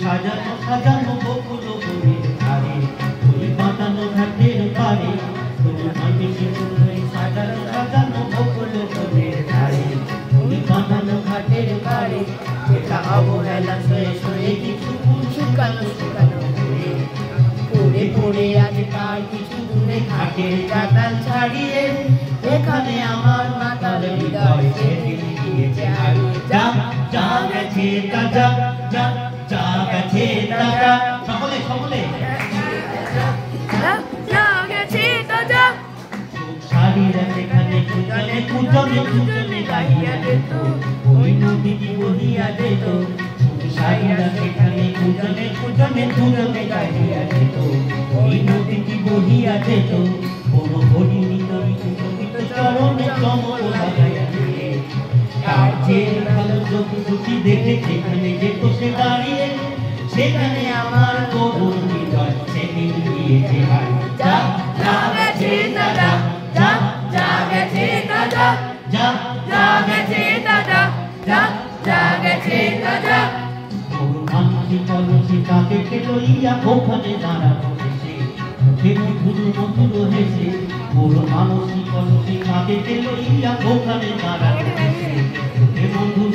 সাজানো সাজানো বকুল বনের ধারে ফুল বাঁধানো ঘাটের পারে তোমার বেশি ফুল সাজানো সাজানো বকুল বনের ধারে ফুল বাঁধানো ঘাটের পারে এটা অবহেলা সয়ে সয়ে কিছু ফুল শুকানো শুকানো পড়ে পড়ে পড়ে আজ তার কিছু দূরে ঘাটের চাতাল ছাড়িয়ে এখানে আমার মাতাল হৃদয় সেদিন গিয়েছে হারিয়ে যা যা গেছে তা যা যা যা গেছে তা যা সকলে সকলে যা গেছে তা যা শাড়িরা সেখানে কুজনে কুজনে কুজনে গাইয়া যেত ওই নদীটি বহিয়া যেত শাড়িরা সেখানে কুজনে কুজনে কুজনে গাইয়া যেত ওই নদীটি বহিয়া যেত কোনো হরিণী তরিত চরণে চমক লাগাইয়া দিয়ে তার যে ভালো চোখ দুটি দেখে সেখানে যেত সে দাঁড়িয়ে সেখানে আমার করুণ হৃদয় সেদিন গিয়েছে হারিয়ে যা যা গেছে তা যা যা যা গেছে তা যা যা যা গেছে তা যা যা যা গেছে তা যা মানসি কলসি তাকে লইয়া ওখানে দাঁড়ানো হেসে মুখে মধুর মধুর হেসে মোর মানসি কলসি তাকে লইয়া ওখানে দাঁড়ানো হেসে মুখে মধুর